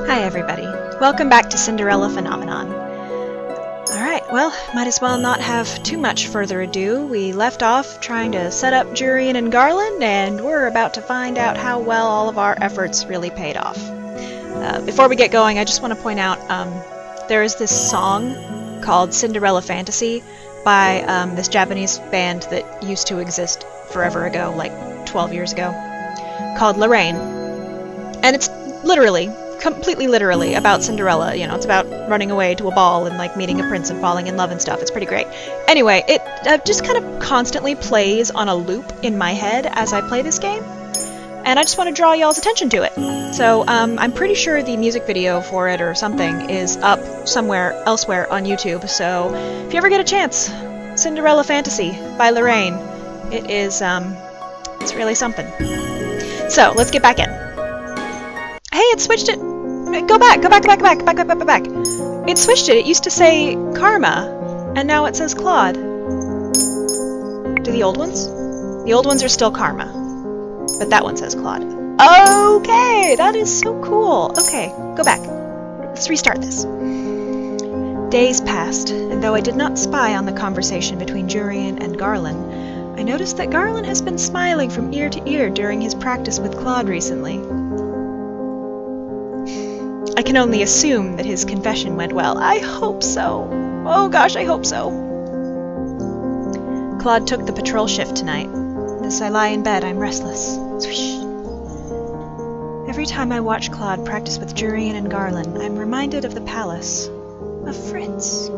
Hi everybody, welcome back to Cinderella Phenomenon. Alright, well, might as well not have too much further ado. We left off trying to set up Jurian and Garland, and we're about to find out how well all of our efforts really paid off. Before we get going, I just want to point out, there is this song called Cinderella Fantasy by this Japanese band that used to exist forever ago, like 12 years ago, called Lorraine. And it's completely literally about Cinderella. You know, it's about running away to a ball and like meeting a prince and falling in love and stuff. It's pretty great. Anyway, it just kind of constantly plays on a loop in my head as I play this game, and I just want to draw y'all's attention to it. So I'm pretty sure the music video for it or something is up somewhere elsewhere on YouTube, so if you ever get a chance, Cinderella Fantasy by Lorraine. It is it's really something. So let's get back in. Hey, it switched it. Go back. It switched it. It used to say Karma, and now it says Claude. Do the old ones? The old ones are still Karma, but that one says Claude. Okay, that is so cool. Okay, go back. Let's restart this. Days passed, and though I did not spy on the conversation between Jurian and Garland, I noticed that Garland has been smiling from ear to ear during his practice with Claude recently. I can only assume that his confession went well. I hope so. Oh gosh, I hope so. Claude took the patrol shift tonight. As I lie in bed, I'm restless. Swish. Every time I watch Claude practice with Jurian and Garland, I'm reminded of the palace. Of Fritz.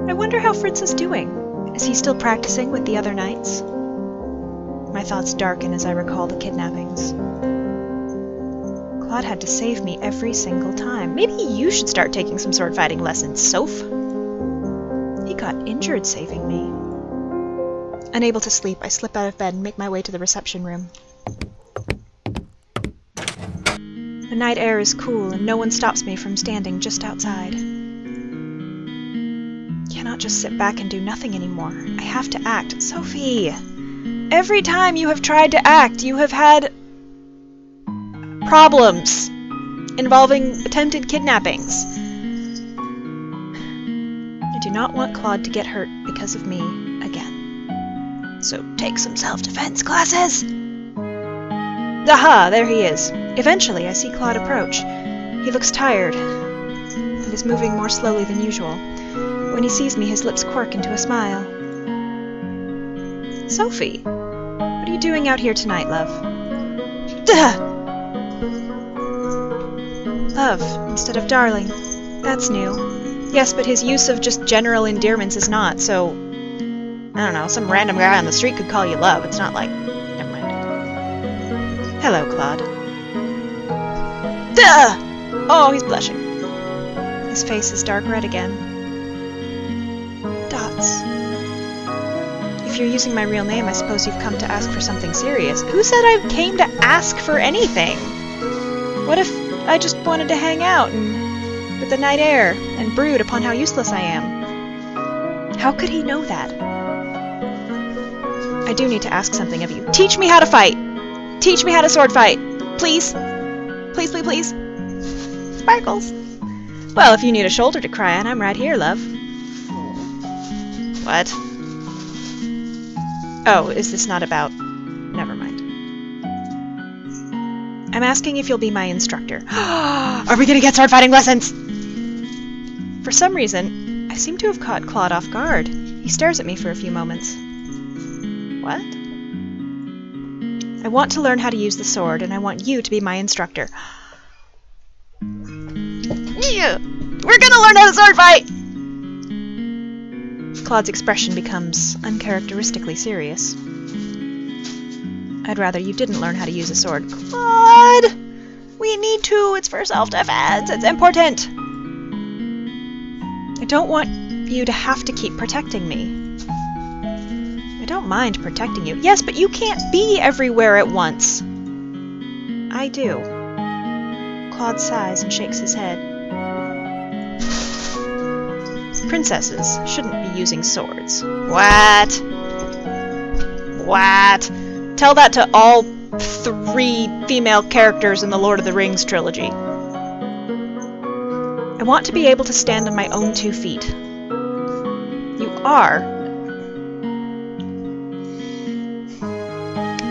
I wonder how Fritz is doing. Is he still practicing with the other knights? My thoughts darken as I recall the kidnappings. Claude had to save me every single time. Maybe you should start taking some sword fighting lessons, Soph. He got injured saving me. Unable to sleep, I slip out of bed and make my way to the reception room. The night air is cool and no one stops me from standing just outside. Cannot just sit back and do nothing anymore. I have to act. Sophie! Every time you have tried to act, you have had problems involving attempted kidnappings. I do not want Claude to get hurt because of me again. So take some self-defense classes! Aha! There he is. Eventually, I see Claude approach. He looks tired and is moving more slowly than usual. When he sees me, his lips quirk into a smile. Sophie, what are you doing out here tonight, love? Duh! Love, instead of darling. That's new. Yes, but his use of just general endearments is not, so... I don't know, some random guy on the street could call you love. It's not like... Never mind. Hello, Claude. Duh! Oh, he's blushing. His face is dark red again. Dots. If you're using my real name, I suppose you've come to ask for something serious. Who said I came to ask for anything? What if I just wanted to hang out and with the night air and brood upon how useless I am? How could he know that? I do need to ask something of you. Teach me how to fight! Teach me how to sword fight! Please? Please, please, please? Sparkles! Well, if you need a shoulder to cry on, I'm right here, love. What? Oh, is this not about... Never mind. I'm asking if you'll be my instructor. Are we gonna get sword fighting lessons? For some reason, I seem to have caught Claude off guard. He stares at me for a few moments. What? I want to learn how to use the sword, and I want you to be my instructor. Yeah, we're gonna learn how to sword fight! Claude's expression becomes uncharacteristically serious. I'd rather you didn't learn how to use a sword. Claude! We need to! It's for self-defense! It's important! I don't want you to have to keep protecting me. I don't mind protecting you. Yes, but you can't be everywhere at once. I do. Claude sighs and shakes his head. Princesses shouldn't be using swords. What? What? Tell that to all 3 female characters in the Lord of the Rings trilogy. I want to be able to stand on my own 2 feet. You are.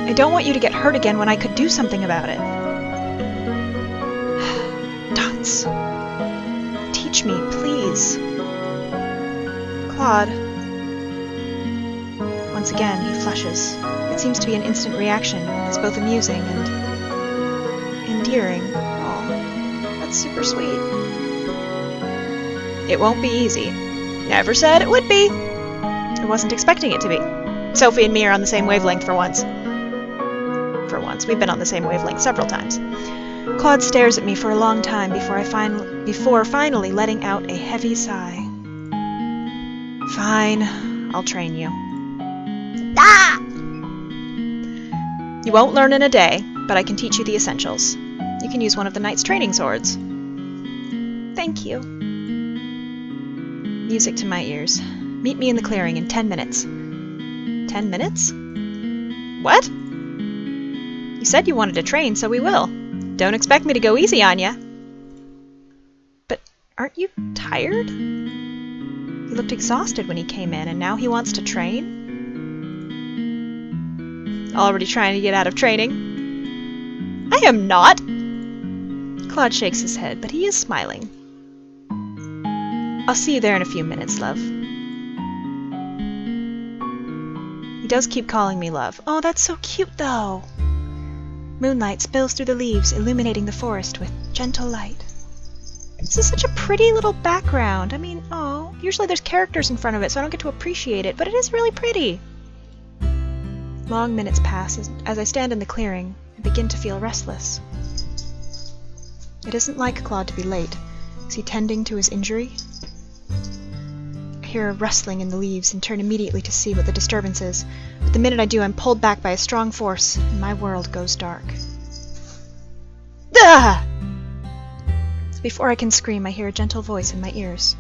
I don't want you to get hurt again when I could do something about it. Dots. Teach me, please. Claude. Once again, he flushes. It seems to be an instant reaction. It's both amusing and endearing. Aw, that's super sweet. It won't be easy. Never said it would be. I wasn't expecting it to be. Sophie and me are on the same wavelength for once. For once. We've been on the same wavelength several times. Claude stares at me for a long time before finally letting out a heavy sigh. Fine. I'll train you. Ah! You won't learn in a day, but I can teach you the essentials. You can use one of the knight's training swords. Thank you. Music to my ears. Meet me in the clearing in 10 minutes. 10 minutes? What? You said you wanted to train, so we will. Don't expect me to go easy on ya. But aren't you tired? He looked exhausted when he came in, and now he wants to train? Already trying to get out of training? I am not! Claude shakes his head, but he is smiling. I'll see you there in a few minutes, love. He does keep calling me love. Oh, that's so cute, though! Moonlight spills through the leaves, illuminating the forest with gentle light. This is such a pretty little background. I mean, oh, usually there's characters in front of it, so I don't get to appreciate it, but it is really pretty. Long minutes pass as I stand in the clearing and begin to feel restless. It isn't like Claude to be late. Is he tending to his injury? I hear a rustling in the leaves and turn immediately to see what the disturbance is, but the minute I do, I'm pulled back by a strong force, and my world goes dark. Ah! Before I can scream, I hear a gentle voice in my ears.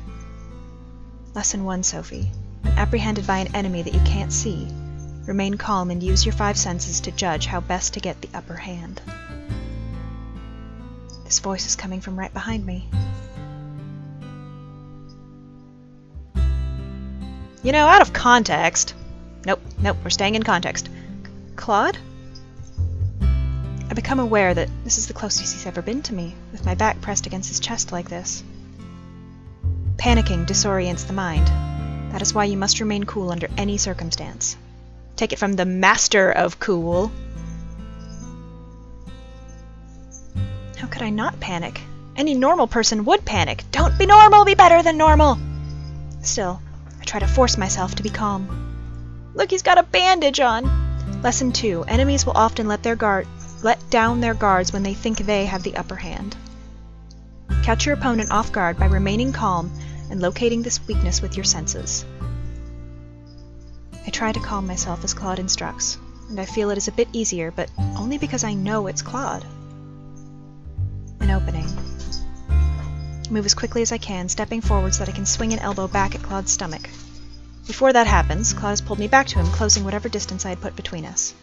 Lesson 1, Sophie. When apprehended by an enemy that you can't see, remain calm and use your 5 senses to judge how best to get the upper hand. This voice is coming from right behind me. You know, out of context... Nope, we're staying in context. Claude? I become aware that this is the closest he's ever been to me, with my back pressed against his chest like this. Panicking disorients the mind. That is why you must remain cool under any circumstance. Take it from the master of cool. How could I not panic? Any normal person would panic. Don't be normal, be better than normal! Still, I try to force myself to be calm. Look, he's got a bandage on! Lesson 2. Enemies will often let down their guards when they think they have the upper hand. Catch your opponent off guard by remaining calm and locating this weakness with your senses. I try to calm myself as Claude instructs, and I feel it is a bit easier, but only because I know it's Claude. An opening. I move as quickly as I can, stepping forward so that I can swing an elbow back at Claude's stomach. Before that happens, Claude has pulled me back to him, closing whatever distance I had put between us.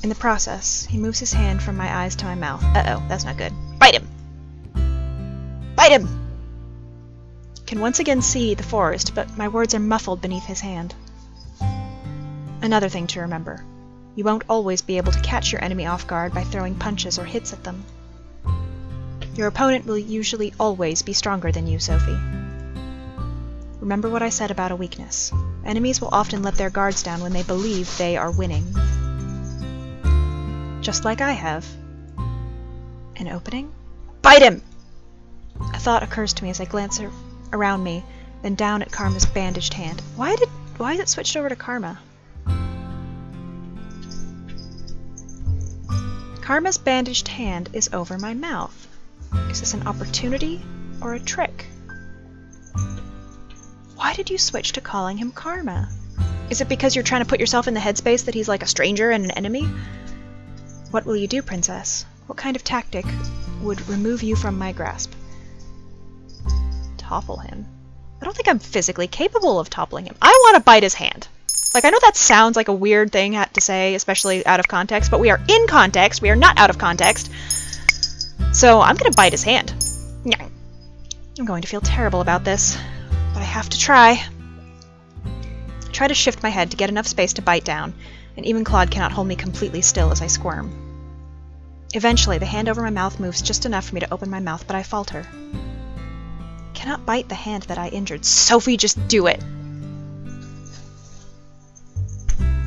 In the process, he moves his hand from my eyes to my mouth. Uh-oh, that's not good. Bite him! Bite him! Can once again see the forest, but my words are muffled beneath his hand. Another thing to remember. You won't always be able to catch your enemy off guard by throwing punches or hits at them. Your opponent will usually always be stronger than you, Sophie. Remember what I said about a weakness. Enemies will often let their guards down when they believe they are winning. Just like I have. An opening? Bite him! A thought occurs to me as I glance around me, then down at Karma's bandaged hand. Why is it switched over to Karma? Karma's bandaged hand is over my mouth. Is this an opportunity or a trick? Why did you switch to calling him Karma? Is it because you're trying to put yourself in the headspace that he's like a stranger and an enemy? What will you do, Princess? What kind of tactic would remove you from my grasp? Topple him? I don't think I'm physically capable of toppling him. I want to bite his hand. Like, I know that sounds like a weird thing to say, especially out of context, but we are in context. We are not out of context. So I'm going to bite his hand. I'm going to feel terrible about this, but I have to try. I try to shift my head to get enough space to bite down, and even Claude cannot hold me completely still as I squirm. Eventually, the hand over my mouth moves just enough for me to open my mouth, but I falter. I cannot bite the hand that I injured. Sophie, just do it!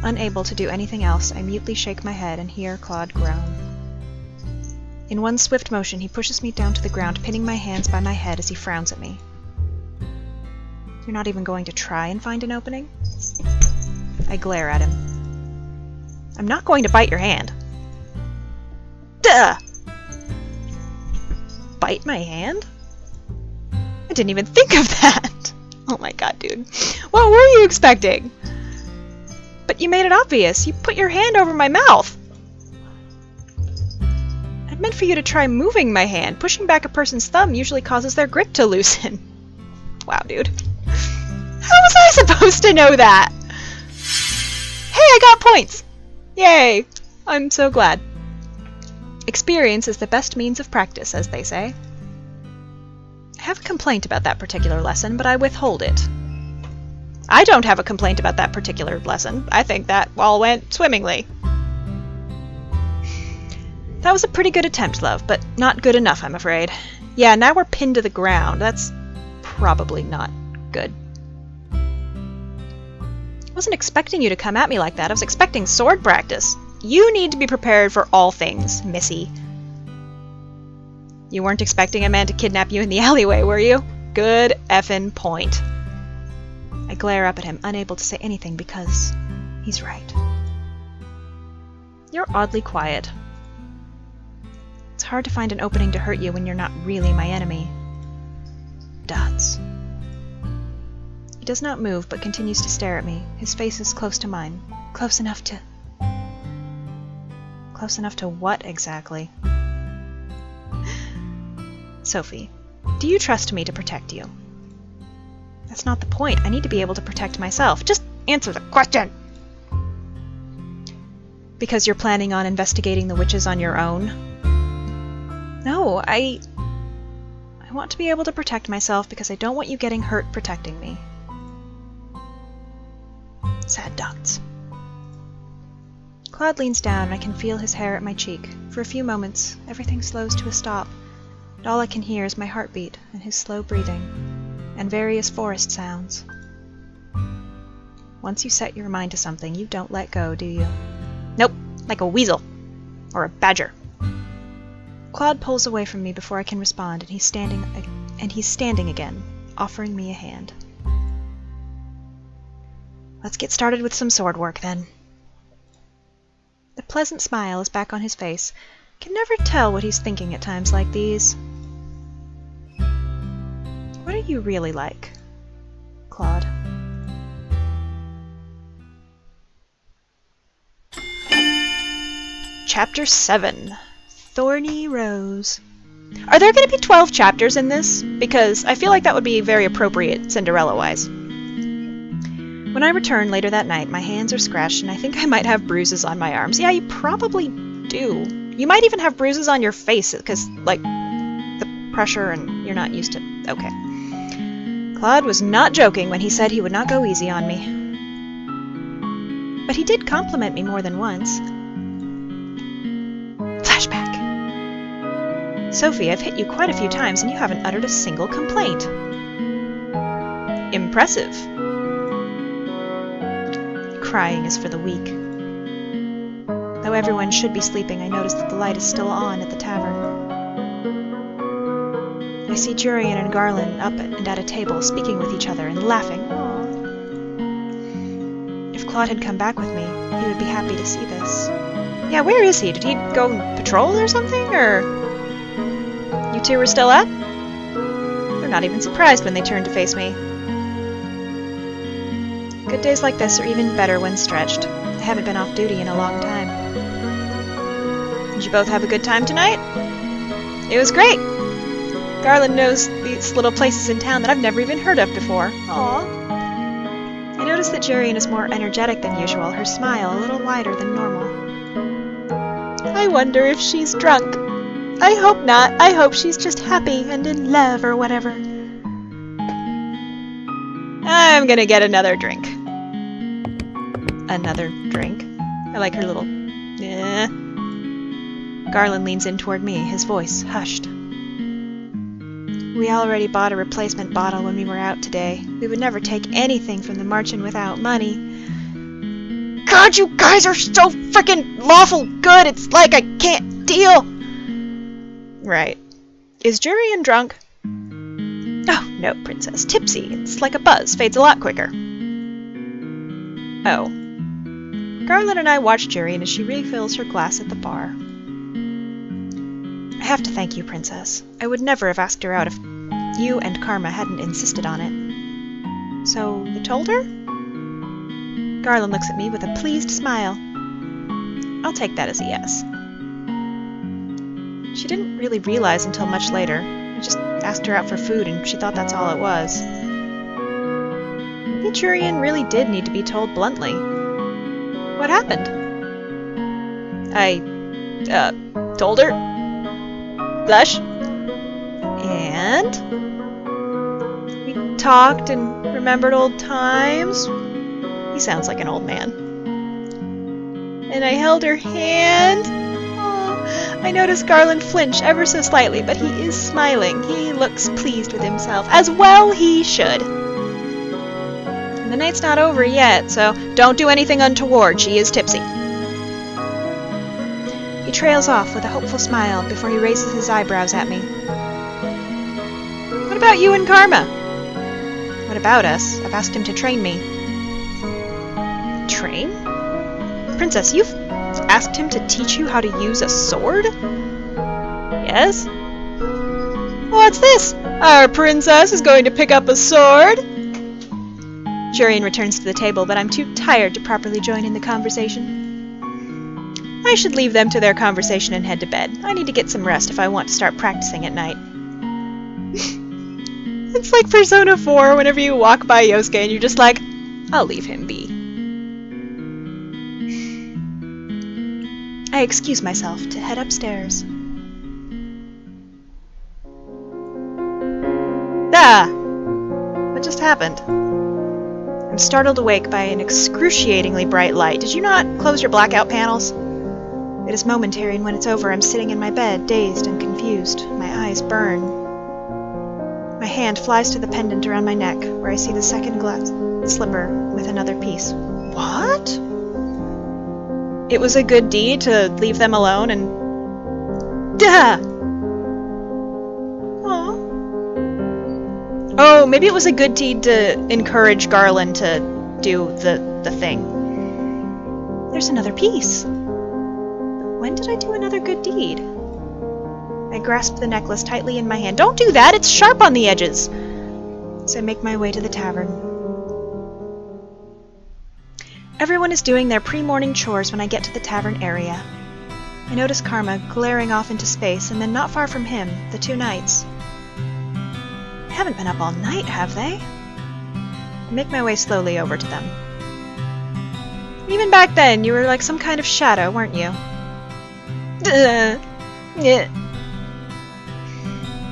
Unable to do anything else, I mutely shake my head and hear Claude groan. In one swift motion, he pushes me down to the ground, pinning my hands by my head as he frowns at me. You're not even going to try and find an opening? I glare at him. I'm not going to bite your hand. Duh! Bite my hand? I didn't even think of that! Oh my god, dude. What were you expecting? But you made it obvious. You put your hand over my mouth. I meant for you to try moving my hand. Pushing back a person's thumb usually causes their grip to loosen. Wow, dude. How was I supposed to know that? Hey, I got points! Yay! I'm so glad. Experience is the best means of practice, as they say. I have a complaint about that particular lesson, but I withhold it. I don't have a complaint about that particular lesson. I think that all went swimmingly. That was a pretty good attempt, love, but not good enough, I'm afraid. Yeah, now we're pinned to the ground. That's probably not good. I wasn't expecting you to come at me like that. I was expecting sword practice. You need to be prepared for all things, Missy. You weren't expecting a man to kidnap you in the alleyway, were you? Good effing point. I glare up at him, unable to say anything because he's right. You're oddly quiet. It's hard to find an opening to hurt you when you're not really my enemy. Dots. He does not move, but continues to stare at me. His face is close to mine. Close enough to... Close enough to what, exactly? Sophie, do you trust me to protect you? That's not the point. I need to be able to protect myself. Just answer the question! Because you're planning on investigating the witches on your own? No, I want to be able to protect myself because I don't want you getting hurt protecting me. Sad dots. Claude leans down and I can feel his hair at my cheek. For a few moments, everything slows to a stop, and all I can hear is my heartbeat and his slow breathing, and various forest sounds. Once you set your mind to something, you don't let go, do you? Nope, like a weasel. Or a badger. Claude pulls away from me before I can respond, and he's standing again, offering me a hand. Let's get started with some sword work, then. The pleasant smile is back on his face. Can never tell what he's thinking at times like these. What are you really like, Claude? Chapter 7. Thorny Rose. Are there going to be 12 chapters in this? Because I feel like that would be very appropriate Cinderella-wise. When I return later that night, my hands are scratched and I think I might have bruises on my arms. Yeah, you probably do. You might even have bruises on your face because, like, the pressure and you're not used to... Okay. Claude was not joking when he said he would not go easy on me. But he did compliment me more than once. Flashback. Sophie, I've hit you quite a few times and you haven't uttered a single complaint. Impressive. Crying is for the weak. Though everyone should be sleeping, I notice that the light is still on at the tavern. I see Jurian and Garland up and at a table, speaking with each other and laughing. Aww. If Claude had come back with me, he would be happy to see this. Yeah, where is he? Did he go patrol or something? Or... You two were still up? They're not even surprised when they turn to face me. Good days like this are even better when stretched. I haven't been off duty in a long time. Did you both have a good time tonight? It was great! Garland knows these little places in town that I've never even heard of before. Aww. I noticed notice that Jurian is more energetic than usual, her smile a little wider than normal. I wonder if she's drunk. I hope not. I hope she's just happy and in love or whatever. I'm gonna get another drink. Another drink? I like her little... eh. Garland leans in toward me, his voice hushed. We already bought a replacement bottle when we were out today. We would never take anything from the Marchen without money. God, you guys are so frickin' lawful good, it's like I can't deal! Right. Is Jurian drunk? Oh, no, Princess. Tipsy. It's like a buzz. Fades a lot quicker. Oh. Garland and I watch Jurian as she refills her glass at the bar. I have to thank you, Princess. I would never have asked her out if you and Karma hadn't insisted on it. So, you told her? Garland looks at me with a pleased smile. I'll take that as a yes. She didn't really realize until much later. I just asked her out for food and she thought that's all it was. Maybe Jurian really did need to be told bluntly. What happened? I, told her. Blush. And we talked and remembered old times. He sounds like an old man. And I held her hand. Oh, I noticed Garland flinch ever so slightly, but he is smiling. He looks pleased with himself, as well he should. And the night's not over yet, so don't do anything untoward. She is tipsy. He trails off with a hopeful smile before he raises his eyebrows at me. What about you and Karma? What about us? I've asked him to train me. Train? Princess, you've asked him to teach you how to use a sword? Yes? What's this? Our princess is going to pick up a sword? Jurian returns to the table, but I'm too tired to properly join in the conversation. I should leave them to their conversation and head to bed. I need to get some rest if I want to start practicing at night. It's like Persona 4 whenever you walk by Yosuke and you're just like, I'll leave him be. I excuse myself to head upstairs. Ah! What just happened? I'm startled awake by an excruciatingly bright light. Did you not close your blackout panels? It is momentary, and when it's over, I'm sitting in my bed, dazed and confused. My eyes burn. My hand flies to the pendant around my neck, where I see the second glass slipper with another piece. What? It was a good deed to leave them alone and... Duh! Aww. Oh, maybe it was a good deed to encourage Garland to do the thing. There's another piece. When did I do another good deed? I grasp the necklace tightly in my hand. Don't do that! It's sharp on the edges! So I make my way to the tavern. Everyone is doing their pre-morning chores when I get to the tavern area. I notice Karma glaring off into space, and then not far from him, the two knights. They haven't been up all night, have they? I make my way slowly over to them. Even back then, you were like some kind of shadow, weren't you? Yeah.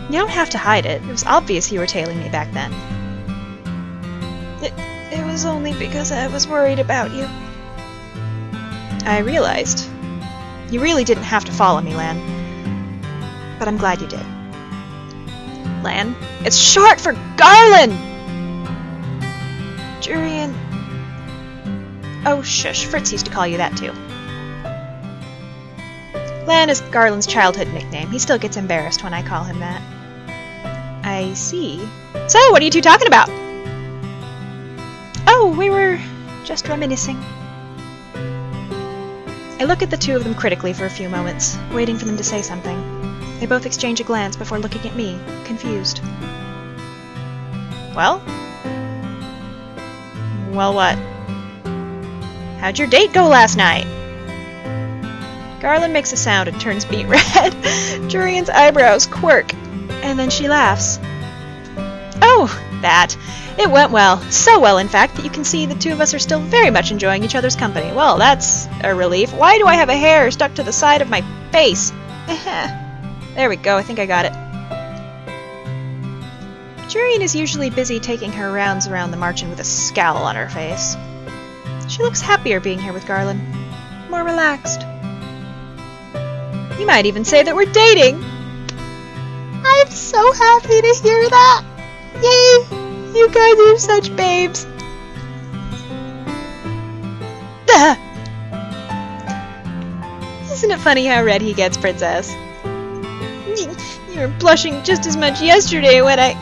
You don't have to hide it. It was obvious you were tailing me back then. It was only because I was worried about you. I realized. You really didn't have to follow me, Lan. But I'm glad you did. Lan? It's short for Garland! Jurian... Oh, shush. Fritz used to call you that, too. Lan is Garland's childhood nickname. He still gets embarrassed when I call him that. I see. So, what are you two talking about? Oh, we were just reminiscing. I look at the two of them critically for a few moments, waiting for them to say something. They both exchange a glance before looking at me, confused. Well? Well, what? How'd your date go last night? Garland makes a sound and turns beet red. Jurian's eyebrows quirk, and then she laughs. Oh, that. It went well. So well, in fact, that you can see the two of us are still very much enjoying each other's company. Well, that's a relief. Why do I have a hair stuck to the side of my face? There we go. I think I got it. Jurian is usually busy taking her rounds around the margin with a scowl on her face. She looks happier being here with Garland. More relaxed. You might even say that we're dating. I'm so happy to hear that. Yay! You guys are such babes. Isn't it funny how red he gets, Princess? You were blushing just as much yesterday when I...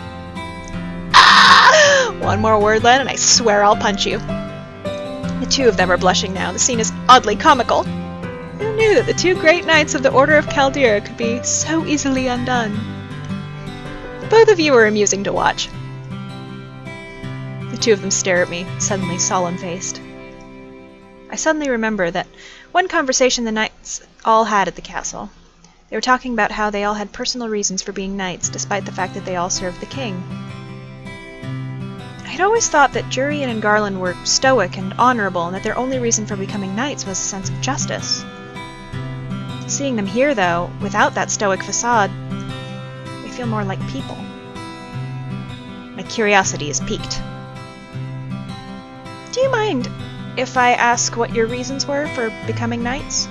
Ah! One more word, Len, and I swear I'll punch you. The two of them are blushing now. The scene is oddly comical. Who knew that the two great knights of the Order of Chaldea could be so easily undone? Both of you are amusing to watch. The two of them stare at me, suddenly solemn-faced. I suddenly remember that one conversation the knights all had at the castle. They were talking about how they all had personal reasons for being knights, despite the fact that they all served the king. I'd always thought that Jurian and Garland were stoic and honorable, and that their only reason for becoming knights was a sense of justice. Seeing them here, though, without that stoic facade, they feel more like people. My curiosity is piqued. Do you mind if I ask what your reasons were for becoming knights?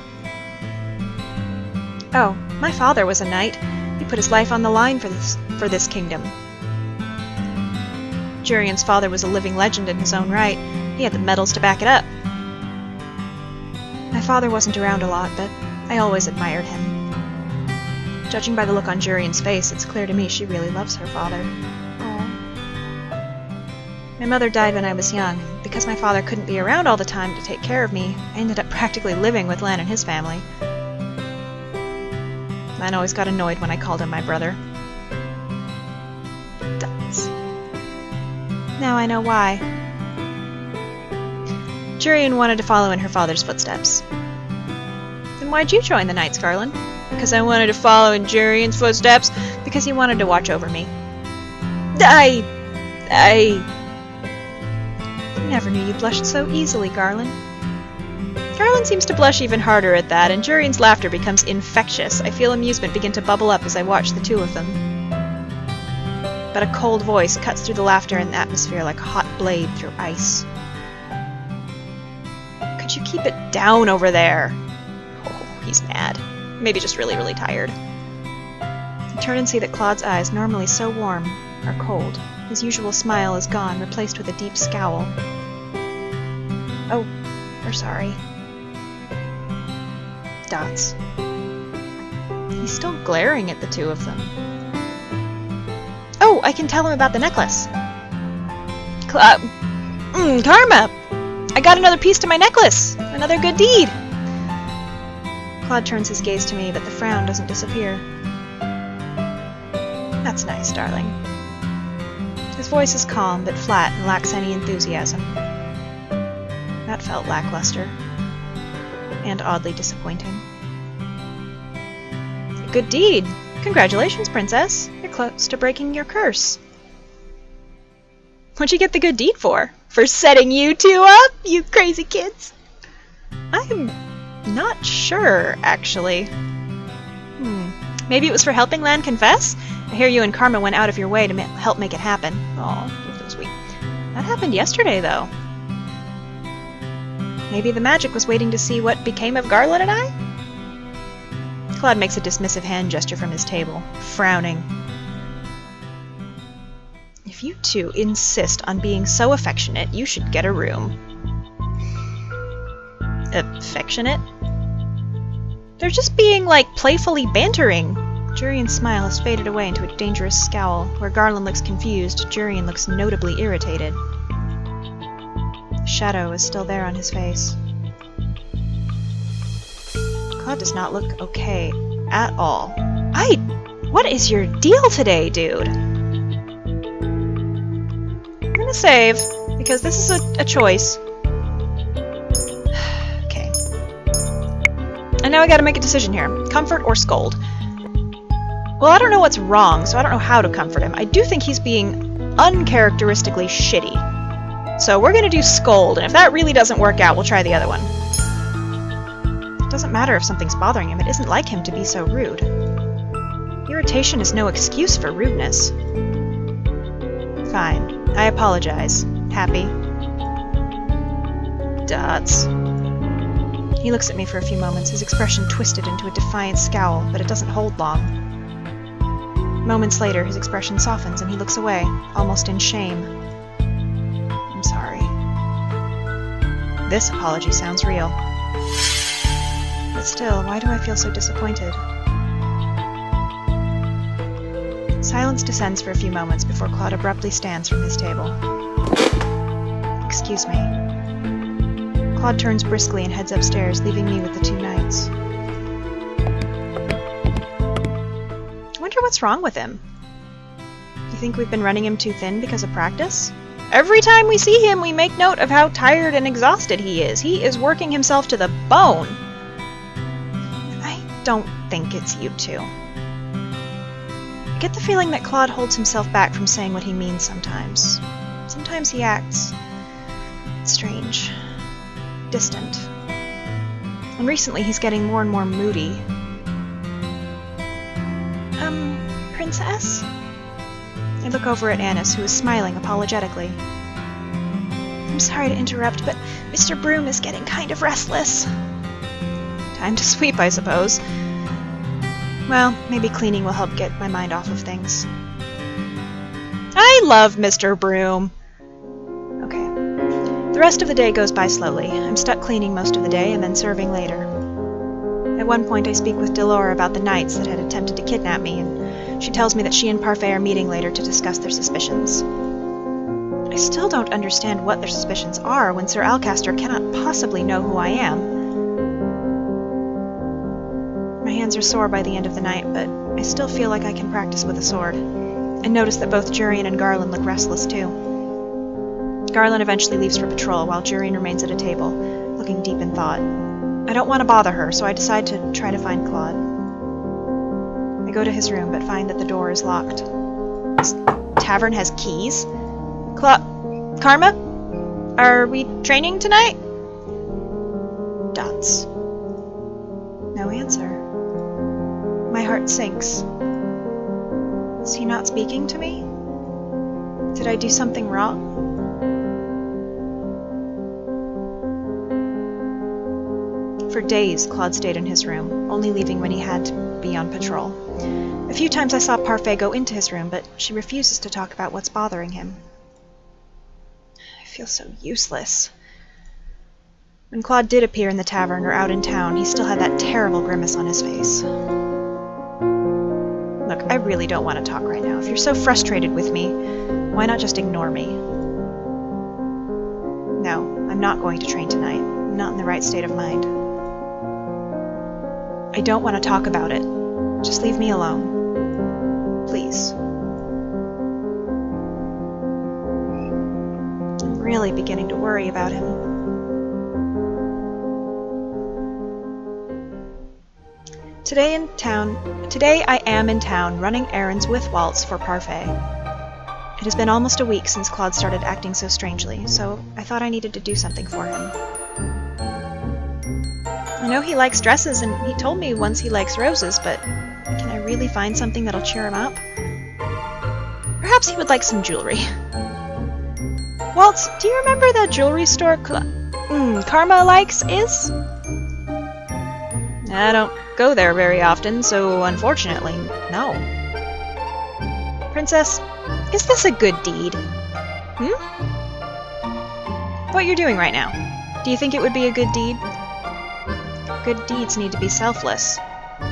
Oh, my father was a knight. He put his life on the line for this kingdom. Jurian's father was a living legend in his own right. He had the medals to back it up. My father wasn't around a lot, but I always admired him. Judging by the look on Jurian's face, it's clear to me she really loves her father. My mother died when I was young, and because my father couldn't be around all the time to take care of me, I ended up practically living with Len and his family. Len always got annoyed when I called him my brother. Ducks. Now I know why. Jurian wanted to follow in her father's footsteps. Then why'd you join the Knights, Garland? Because I wanted to follow in Jurian's footsteps? Because he wanted to watch over me. I never knew you blushed so easily, Garland. Garland seems to blush even harder at that, and Jurian's laughter becomes infectious. I feel amusement begin to bubble up as I watch the two of them. But a cold voice cuts through the laughter and the atmosphere like a hot blade through ice. Could you keep it down over there? Oh, he's mad. Maybe just really, really tired. I turn and see that Claude's eyes, normally so warm, are cold. His usual smile is gone, replaced with a deep scowl. Oh, we're sorry. Dots. He's still glaring at the two of them. Oh, I can tell him about the necklace. Karma! I got another piece to my necklace! Another good deed! Claude turns his gaze to me, but the frown doesn't disappear. That's nice, darling. His voice is calm, but flat and lacks any enthusiasm. That felt lackluster. And oddly disappointing. A good deed! Congratulations, Princess! You're close to breaking your curse. What'd you get the good deed for? For setting you two up, you crazy kids? I'm not sure, actually. Maybe it was for helping Lan confess? I hear you and Karma went out of your way to help make it happen. Aw, you're so sweet. That happened yesterday, though. Maybe the magic was waiting to see what became of Garland and I? Claude makes a dismissive hand gesture from his table, frowning. If you two insist on being so affectionate, you should get a room. Affectionate? They're just being, like, playfully bantering. Jurian's smile has faded away into a dangerous scowl. Where Garland looks confused, Jurian looks notably irritated. The shadow is still there on his face. Claude does not look okay at all. What is your deal today, dude? I'm gonna save, because this is a choice. Okay. And now I gotta make a decision here. Comfort or scold? Well, I don't know what's wrong, so I don't know how to comfort him. I do think he's being uncharacteristically shitty. So we're gonna do scold, and if that really doesn't work out, we'll try the other one. It doesn't matter if something's bothering him. It isn't like him to be so rude. Irritation is no excuse for rudeness. Fine. I apologize. Happy. Dots. He looks at me for a few moments, his expression twisted into a defiant scowl, but it doesn't hold long. Moments later, his expression softens and he looks away, almost in shame. I'm sorry. This apology sounds real. But still, why do I feel so disappointed? Silence descends for a few moments before Claude abruptly stands from his table. Excuse me. Claude turns briskly and heads upstairs, leaving me with the two knights. I wonder what's wrong with him. You think we've been running him too thin because of practice? Every time we see him, we make note of how tired and exhausted he is. He is working himself to the bone. I don't think it's you two. I get the feeling that Claude holds himself back from saying what he means sometimes. Sometimes he acts strange, distant. And recently he's getting more and more moody. Princess? I look over at Annis, who is smiling apologetically. I'm sorry to interrupt, but Mr. Broom is getting kind of restless. Time to sweep, I suppose. Well, maybe cleaning will help get my mind off of things. I love Mr. Broom! Okay. The rest of the day goes by slowly. I'm stuck cleaning most of the day and then serving later. At one point I speak with Delora about the knights that had attempted to kidnap me, and she tells me that she and Parfait are meeting later to discuss their suspicions. I still don't understand what their suspicions are when Sir Alcaster cannot possibly know who I am. My hands are sore by the end of the night, but I still feel like I can practice with a sword. I notice that both Jurian and Garland look restless too. Garland eventually leaves for patrol, while Jurian remains at a table, looking deep in thought. I don't want to bother her, so I decide to try to find Claude. I go to his room, but find that the door is locked. This tavern has keys? Karma? Are we training tonight? Dots. No answer. My heart sinks. Is he not speaking to me? Did I do something wrong? For days, Claude stayed in his room, only leaving when he had to be on patrol. A few times I saw Parfait go into his room, but she refuses to talk about what's bothering him. I feel so useless. When Claude did appear in the tavern or out in town, he still had that terrible grimace on his face. Look, I really don't want to talk right now. If you're so frustrated with me, why not just ignore me? No, I'm not going to train tonight. I'm not in the right state of mind. I don't want to talk about it. Just leave me alone. Please. I'm really beginning to worry about him. Today I am in town running errands with Waltz for Parfait. It has been almost a week since Claude started acting so strangely, so I thought I needed to do something for him. I know he likes dresses, and he told me once he likes roses, but can I really find something that'll cheer him up? Perhaps he would like some jewelry. Waltz, do you remember that jewelry store Karma likes is? I don't go there very often, so unfortunately, no. Princess, is this a good deed? What you're doing right now, do you think it would be a good deed? Good deeds need to be selfless,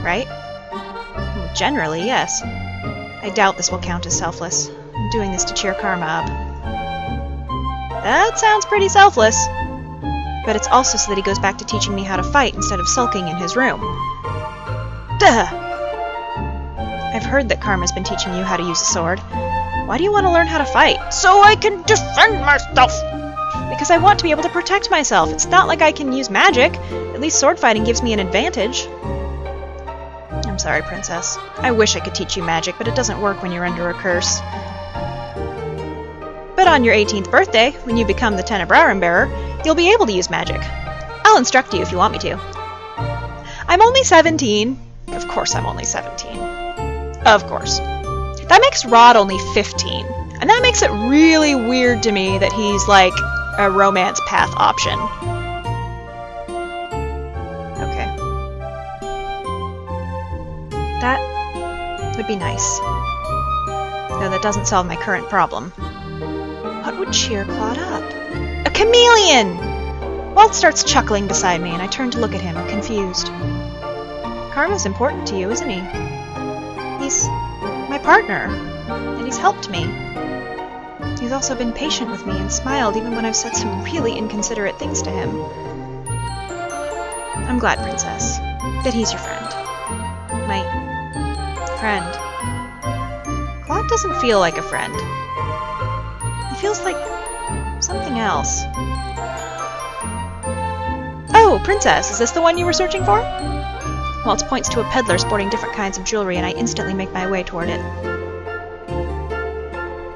right? Well, generally, yes. I doubt this will count as selfless. I'm doing this to cheer Karma up. That sounds pretty selfless. But it's also so that he goes back to teaching me how to fight instead of sulking in his room. Duh! I've heard that Karma's been teaching you how to use a sword. Why do you want to learn how to fight? So I can defend myself! Because I want to be able to protect myself. It's not like I can use magic. At least sword fighting gives me an advantage. I'm sorry, Princess. I wish I could teach you magic, but it doesn't work when you're under a curse. But on your 18th birthday, when you become the Tenebrarum bearer, you'll be able to use magic. I'll instruct you if you want me to. I'm only 17. Of course I'm only 17. Of course. That makes Rod only 15. And that makes it really weird to me that he's like a romance path option. Okay. That would be nice. Though that doesn't solve my current problem. What would cheer Claude up? A chameleon! Walt starts chuckling beside me, and I turn to look at him, confused. Karma's important to you, isn't he? He's my partner, and he's helped me. He's also been patient with me and smiled even when I've said some really inconsiderate things to him. I'm glad, Princess, that he's your friend. My friend. Claude doesn't feel like a friend. He feels like something else. Oh, Princess, is this the one you were searching for? Waltz points to a peddler sporting different kinds of jewelry, and I instantly make my way toward it.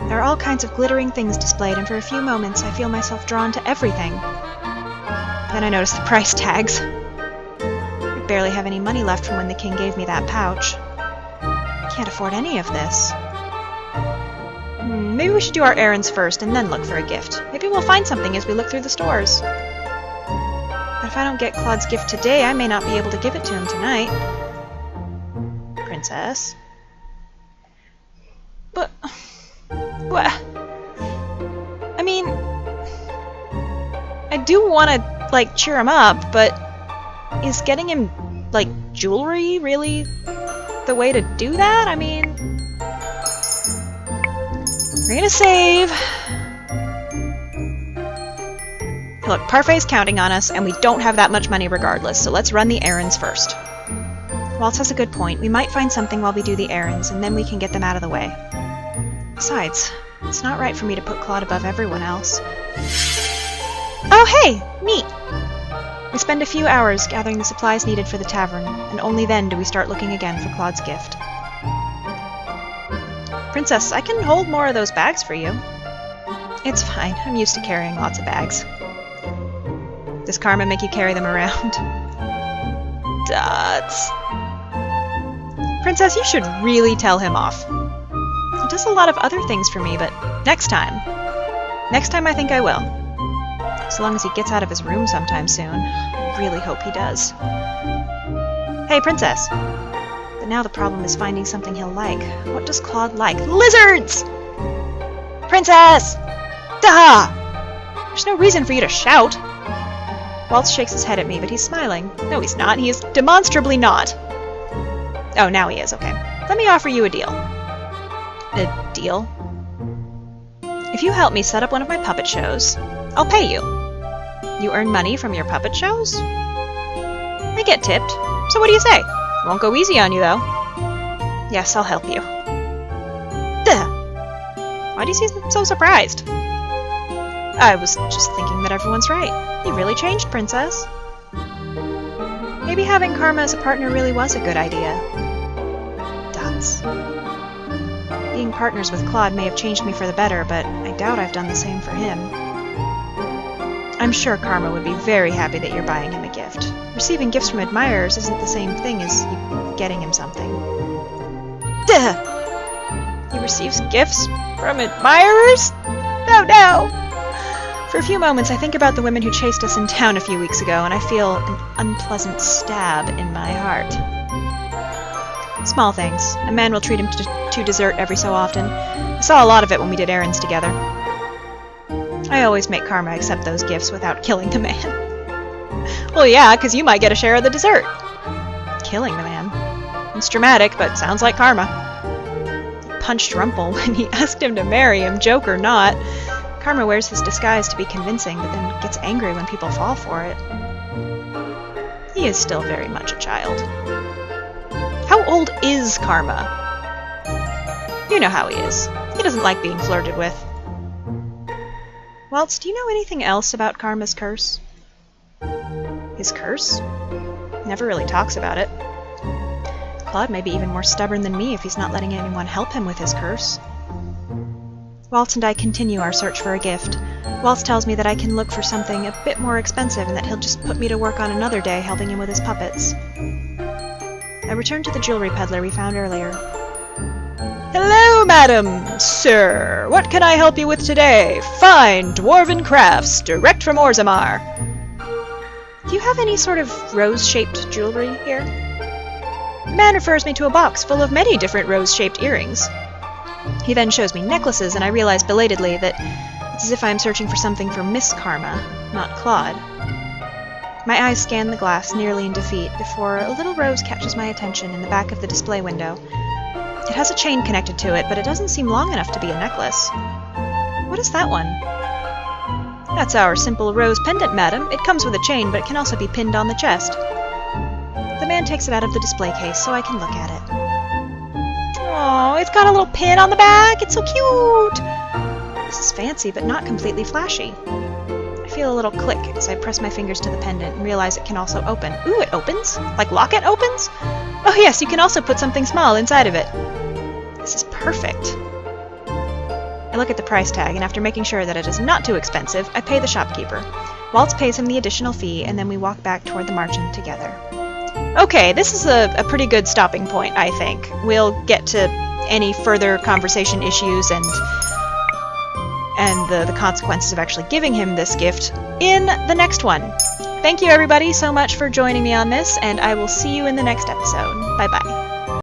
There are all kinds of glittering things displayed, and for a few moments I feel myself drawn to everything. Then I notice the price tags. I barely have any money left from when the king gave me that pouch. I can't afford any of this. Maybe we should do our errands first and then look for a gift. Maybe we'll find something as we look through the stores. But if I don't get Claude's gift today, I may not be able to give it to him tonight. Princess? But... what? I mean... I do want to, like, cheer him up, but... is getting him, like, jewelry really the way to do that? I mean... we're gonna save. Look, Parfai's counting on us, and we don't have that much money regardless, so let's run the errands first. Waltz has a good point. We might find something while we do the errands, and then we can get them out of the way. Besides, it's not right for me to put Claude above everyone else. Oh, hey! Neat! We spend a few hours gathering the supplies needed for the tavern, and only then do we start looking again for Claude's gift. Princess, I can hold more of those bags for you. It's fine. I'm used to carrying lots of bags. Does Karma make you carry them around? Dots. Princess, you should really tell him off. He does a lot of other things for me, but next time. Next time I think I will. As long as he gets out of his room sometime soon. I really hope he does. Hey, Princess. But now the problem is finding something he'll like. What does Claude like? Lizards! Princess! Duh! There's no reason for you to shout. Waltz shakes his head at me, but he's smiling. No, he's not. He is demonstrably not. Oh, now he is. Okay. Let me offer you a deal. A deal? If you help me set up one of my puppet shows, I'll pay you. You earn money from your puppet shows? I get tipped. So what do you say? Won't go easy on you, though. Yes, I'll help you. Duh! Why do you seem so surprised? I was just thinking that everyone's right. You really changed, Princess. Maybe having Karma as a partner really was a good idea. Dots. Being partners with Claude may have changed me for the better, but I doubt I've done the same for him. I'm sure Karma would be very happy that you're buying him a gift. Receiving gifts from admirers isn't the same thing as you getting him something. Duh! He receives gifts from admirers? No, no! For a few moments, I think about the women who chased us in town a few weeks ago, and I feel an unpleasant stab in my heart. Small things. A man will treat him to dessert every so often. I saw a lot of it when we did errands together. I always make Karma accept those gifts without killing the man. Well, yeah, because you might get a share of the dessert. Killing the man. It's dramatic, but sounds like Karma. He punched Rumpel when he asked him to marry him, joke or not. Karma wears his disguise to be convincing, but then gets angry when people fall for it. He is still very much a child. How old is Karma? You know how he is. He doesn't like being flirted with. Waltz, do you know anything else about Karma's curse? His curse? Never really talks about it. Claude may be even more stubborn than me if he's not letting anyone help him with his curse. Waltz and I continue our search for a gift. Waltz tells me that I can look for something a bit more expensive and that he'll just put me to work on another day helping him with his puppets. I return to the jewelry peddler we found earlier. Hello, madam, sir. What can I help you with today? Fine dwarven crafts, direct from Orzammar. Do you have any sort of rose-shaped jewelry here? The man refers me to a box full of many different rose-shaped earrings. He then shows me necklaces, and I realize belatedly that it's as if I am searching for something for Miss Karma, not Claude. My eyes scan the glass, nearly in defeat, before a little rose catches my attention in the back of the display window. It has a chain connected to it, but it doesn't seem long enough to be a necklace. What is that one? That's our simple rose pendant, madam. It comes with a chain, but it can also be pinned on the chest. The man takes it out of the display case so I can look at it. Oh, it's got a little pin on the back. It's so cute. This is fancy, but not completely flashy. I feel a little click as I press my fingers to the pendant and realize it can also open. Ooh, it opens? Like locket opens? Oh yes, you can also put something small inside of it. This is perfect. I look at the price tag, and after making sure that it is not too expensive, I pay the shopkeeper. Waltz pays him the additional fee, and then we walk back toward the margin together. Okay, this is a pretty good stopping point, I think. We'll get to any further conversation issues and the consequences of actually giving him this gift in the next one. Thank you everybody so much for joining me on this, and I will see you in the next episode. Bye-bye.